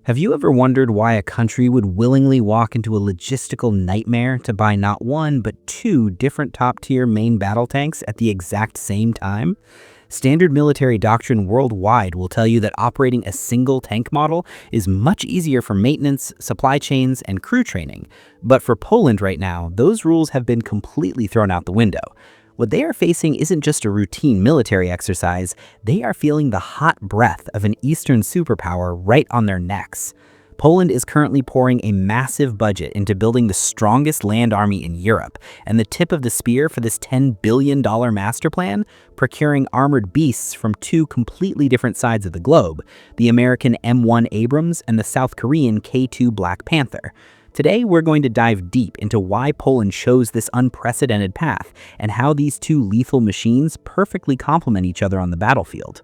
Have you ever wondered why a country would willingly walk into a logistical nightmare to buy not one, but two different top-tier main battle tanks at the exact same time? Standard military doctrine worldwide will tell you that operating a single tank model is much easier for maintenance, supply chains, and crew training. But for Poland right now, those rules have been completely thrown out the window. What they are facing isn't just a routine military exercise, they are feeling the hot breath of an Eastern superpower right on their necks. Poland is currently pouring a massive budget into building the strongest land army in Europe, and the tip of the spear for this $10 billion master plan? Procuring armored beasts from two completely different sides of the globe, the American M1 Abrams and the South Korean K2 Black Panther. Today, we're going to dive deep into why Poland chose this unprecedented path and how these two lethal machines perfectly complement each other on the battlefield.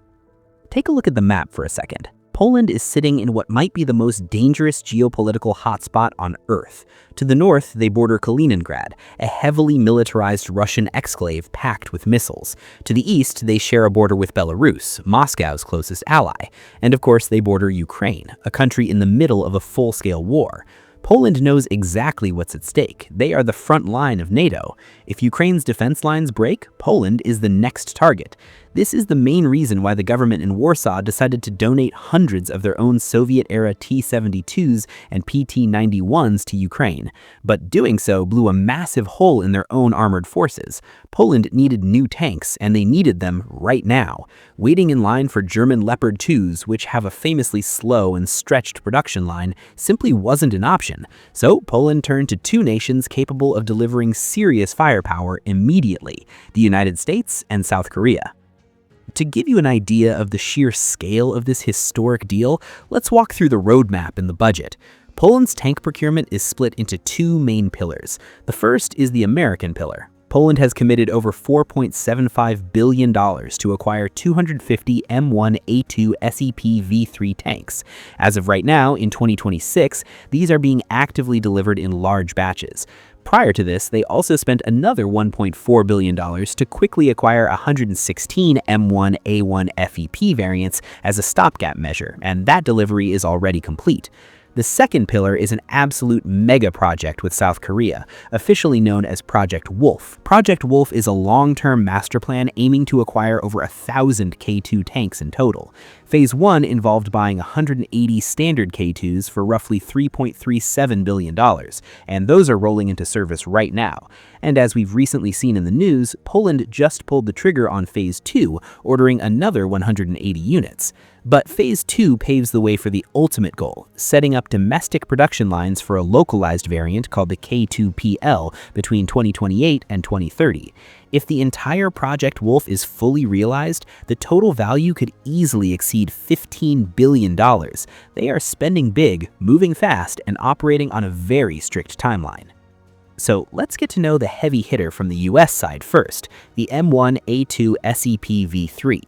Take a look at the map for a second. Poland is sitting in what might be the most dangerous geopolitical hotspot on Earth. To the north, they border Kaliningrad, a heavily militarized Russian exclave packed with missiles. To the east, they share a border with Belarus, Moscow's closest ally. And of course, they border Ukraine, a country in the middle of a full-scale war. Poland knows exactly what's at stake. They are the front line of NATO. If Ukraine's defense lines break, Poland is the next target. This is the main reason why the government in Warsaw decided to donate hundreds of their own Soviet-era T-72s and PT-91s to Ukraine. But doing so blew a massive hole in their own armored forces. Poland needed new tanks, and they needed them right now. Waiting in line for German Leopard 2s, which have a famously slow and stretched production line, simply wasn't an option. So Poland turned to two nations capable of delivering serious firepower immediately: the United States and South Korea. To give you an idea of the sheer scale of this historic deal, let's walk through the roadmap and the budget. Poland's tank procurement is split into two main pillars. The first is the American pillar. Poland has committed over $4.75 billion to acquire 250 M1A2 SEPv3 tanks. As of right now, in 2026, these are being actively delivered in large batches. Prior to this, they also spent another $1.4 billion to quickly acquire 116 M1A1 FEP variants as a stopgap measure, and that delivery is already complete. The second pillar is an absolute mega project with South Korea, officially known as Project Wolf. Project Wolf is a long-term master plan aiming to acquire over 1,000 K2 tanks in total. Phase 1 involved buying 180 standard K2s for roughly $3.37 billion, and those are rolling into service right now. And as we've recently seen in the news, Poland just pulled the trigger on Phase 2, ordering another 180 units. But Phase 2 paves the way for the ultimate goal, setting up domestic production lines for a localized variant called the K2PL between 2028 and 2030. If the entire Project Wolf is fully realized, the total value could easily exceed $15 billion. They are spending big, moving fast, and operating on a very strict timeline. So let's get to know the heavy hitter from the US side first, the M1A2 SEPv3.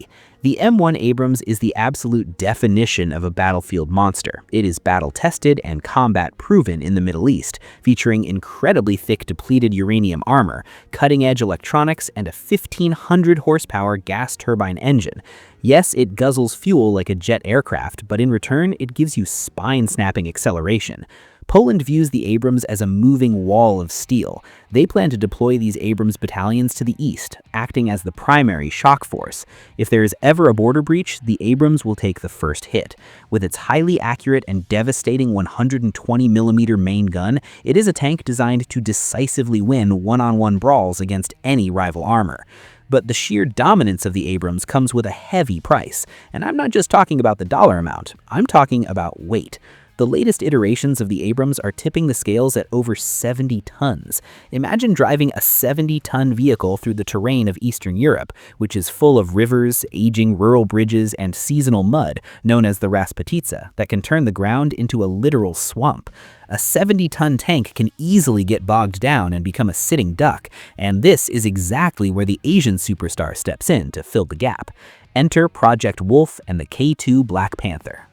The M1 Abrams is the absolute definition of a battlefield monster. It is battle-tested and combat-proven in the Middle East, featuring incredibly thick depleted uranium armor, cutting-edge electronics, and a 1,500-horsepower gas turbine engine. Yes, it guzzles fuel like a jet aircraft, but in return, it gives you spine-snapping acceleration. Poland views the Abrams as a moving wall of steel. They plan to deploy these Abrams battalions to the east, acting as the primary shock force. If there is ever a border breach, the Abrams will take the first hit. With its highly accurate and devastating 120mm main gun, it is a tank designed to decisively win one-on-one brawls against any rival armor. But the sheer dominance of the Abrams comes with a heavy price. And I'm not just talking about the dollar amount, I'm talking about weight. The latest iterations of the Abrams are tipping the scales at over 70 tons. Imagine driving a 70-ton vehicle through the terrain of Eastern Europe, which is full of rivers, aging rural bridges, and seasonal mud, known as the Raspatitsa, that can turn the ground into a literal swamp. A 70-ton tank can easily get bogged down and become a sitting duck, and this is exactly where the Asian superstar steps in to fill the gap. Enter Project Wolf and the K2 Black Panther.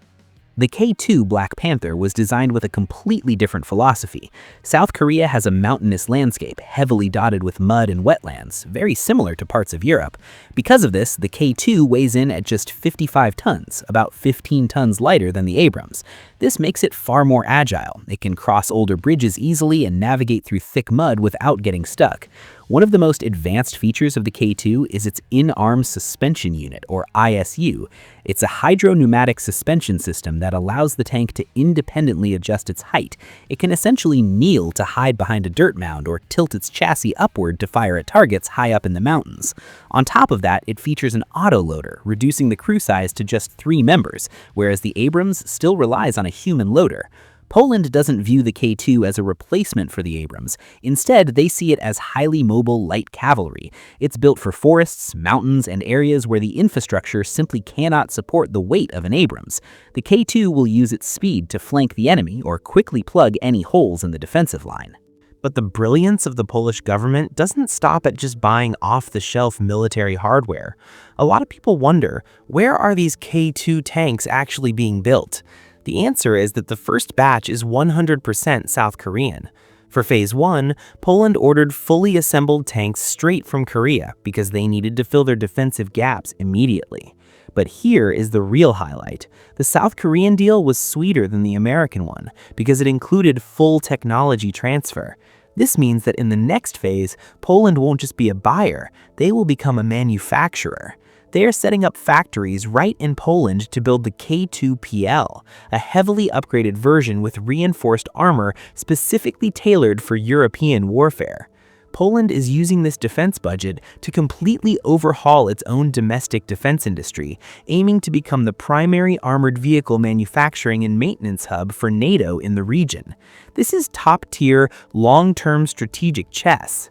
The K2 Black Panther was designed with a completely different philosophy. South Korea has a mountainous landscape, heavily dotted with mud and wetlands, very similar to parts of Europe. Because of this, the K2 weighs in at just 55 tons, about 15 tons lighter than the Abrams. This makes it far more agile. It can cross older bridges easily and navigate through thick mud without getting stuck. One of the most advanced features of the K2 is its in-arm suspension unit, or ISU. It's a hydro-pneumatic suspension system that allows the tank to independently adjust its height. It can essentially kneel to hide behind a dirt mound or tilt its chassis upward to fire at targets high up in the mountains. On top of that, it features an autoloader, reducing the crew size to just 3 members, whereas the Abrams still relies on a human loader. Poland doesn't view the K2 as a replacement for the Abrams. Instead, they see it as highly mobile light cavalry. It's built for forests, mountains, and areas where the infrastructure simply cannot support the weight of an Abrams. The K2 will use its speed to flank the enemy or quickly plug any holes in the defensive line. But the brilliance of the Polish government doesn't stop at just buying off-the-shelf military hardware. A lot of people wonder, where are these K2 tanks actually being built? The answer is that the first batch is 100% South Korean. For Phase 1, Poland ordered fully assembled tanks straight from Korea because they needed to fill their defensive gaps immediately. But here is the real highlight. The South Korean deal was sweeter than the American one because it included full technology transfer. This means that in the next phase, Poland won't just be a buyer, they will become a manufacturer. They are setting up factories right in Poland to build the K2PL, a heavily upgraded version with reinforced armor specifically tailored for European warfare. Poland is using this defense budget to completely overhaul its own domestic defense industry, aiming to become the primary armored vehicle manufacturing and maintenance hub for NATO in the region. This is top-tier, long-term strategic chess.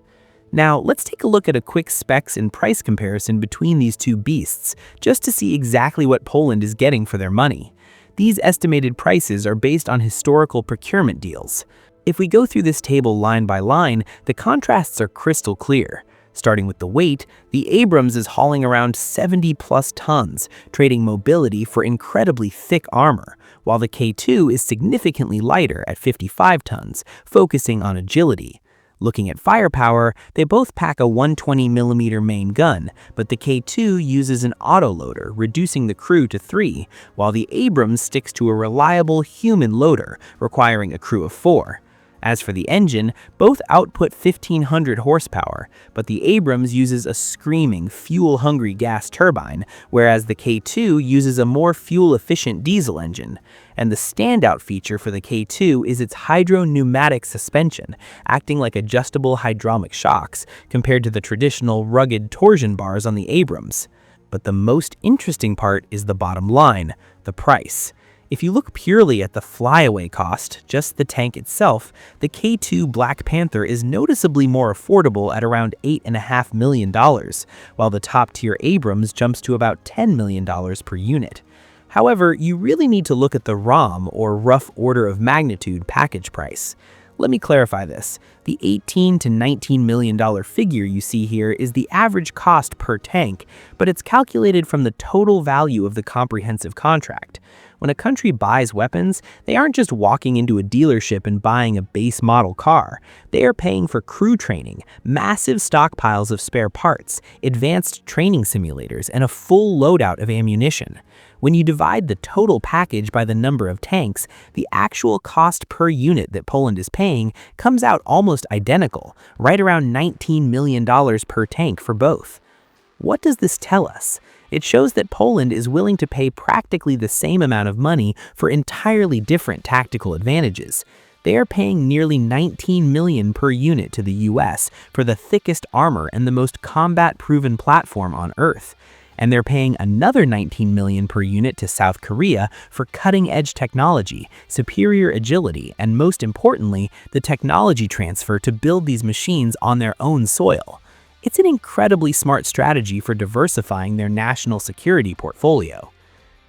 Now, let's take a look at a quick specs and price comparison between these two beasts, just to see exactly what Poland is getting for their money. These estimated prices are based on historical procurement deals. If we go through this table line by line, the contrasts are crystal clear. Starting with the weight, the Abrams is hauling around 70+ tons, trading mobility for incredibly thick armor, while the K2 is significantly lighter at 55 tons, focusing on agility. Looking at firepower, they both pack a 120mm main gun, but the K2 uses an autoloader, reducing the crew to 3, while the Abrams sticks to a reliable human loader, requiring a crew of 4. As for the engine, both output 1,500 horsepower, but the Abrams uses a screaming, fuel-hungry gas turbine, whereas the K2 uses a more fuel-efficient diesel engine. And the standout feature for the K2 is its hydro-pneumatic suspension, acting like adjustable hydraulic shocks, compared to the traditional rugged torsion bars on the Abrams. But the most interesting part is the bottom line, the price. If you look purely at the flyaway cost, just the tank itself, the K2 Black Panther is noticeably more affordable at around $8.5 million, while the top-tier Abrams jumps to about $10 million per unit. However, you really need to look at the ROM, or rough order of magnitude, package price. Let me clarify this. The $18 to $19 million figure you see here is the average cost per tank, but it's calculated from the total value of the comprehensive contract. When a country buys weapons, they aren't just walking into a dealership and buying a base model car. They are paying for crew training, massive stockpiles of spare parts, advanced training simulators, and a full loadout of ammunition. When you divide the total package by the number of tanks, the actual cost per unit that Poland is paying comes out almost identical, right around $19 million per tank for both. What does this tell us? It shows that Poland is willing to pay practically the same amount of money for entirely different tactical advantages. They are paying nearly $19 million per unit to the US for the thickest armor and the most combat-proven platform on Earth. And they're paying another $19 million per unit to South Korea for cutting-edge technology, superior agility, and most importantly, the technology transfer to build these machines on their own soil. It's an incredibly smart strategy for diversifying their national security portfolio.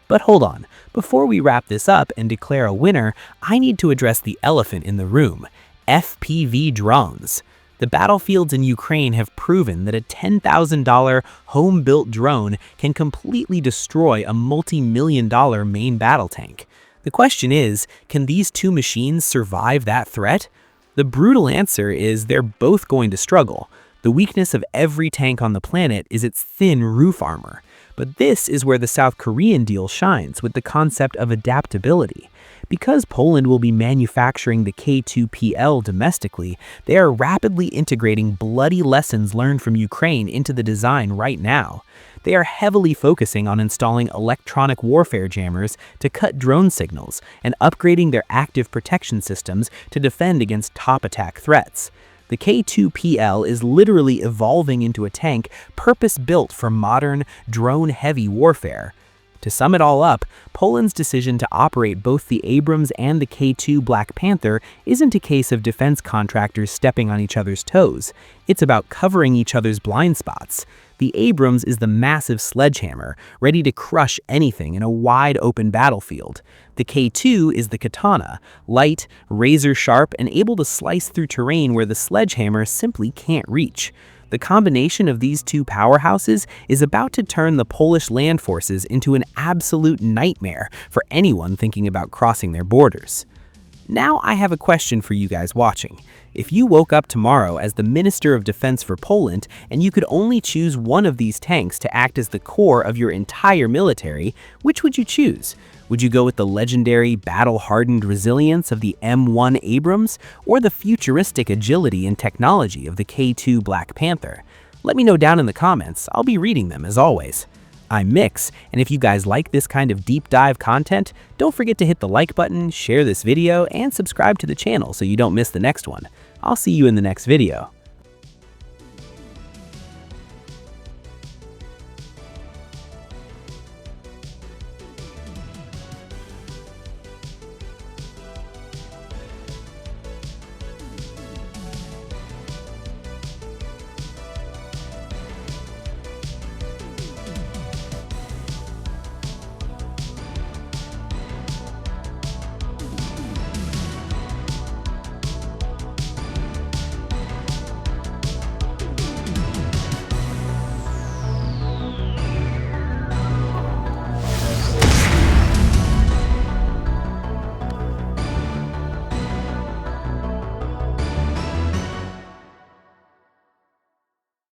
But hold on, before we wrap this up and declare a winner, I need to address the elephant in the room: FPV drones. The battlefields in Ukraine have proven that a $10,000 home-built drone can completely destroy a multi-million-dollar main battle tank. The question is, can these two machines survive that threat? The brutal answer is they're both going to struggle. The weakness of every tank on the planet is its thin roof armor. But this is where the South Korean deal shines with the concept of adaptability. Because Poland will be manufacturing the K2PL domestically, they are rapidly integrating bloody lessons learned from Ukraine into the design right now. They are heavily focusing on installing electronic warfare jammers to cut drone signals and upgrading their active protection systems to defend against top attack threats. The K2PL is literally evolving into a tank purpose-built for modern, drone-heavy warfare. To sum it all up, Poland's decision to operate both the Abrams and the K2 Black Panther isn't a case of defense contractors stepping on each other's toes. It's about covering each other's blind spots. The Abrams is the massive sledgehammer, ready to crush anything in a wide-open battlefield. The K2 is the katana, light, razor-sharp, and able to slice through terrain where the sledgehammer simply can't reach. The combination of these two powerhouses is about to turn the Polish land forces into an absolute nightmare for anyone thinking about crossing their borders. Now I have a question for you guys watching. If you woke up tomorrow as the Minister of Defense for Poland and you could only choose one of these tanks to act as the core of your entire military, which would you choose? Would you go with the legendary battle-hardened resilience of the M1 Abrams or the futuristic agility and technology of the K2 Black Panther? Let me know down in the comments. I'll be reading them as always. I'm Mix, and if you guys like this kind of deep dive content, don't forget to hit the like button, share this video, and subscribe to the channel so you don't miss the next one. I'll see you in the next video.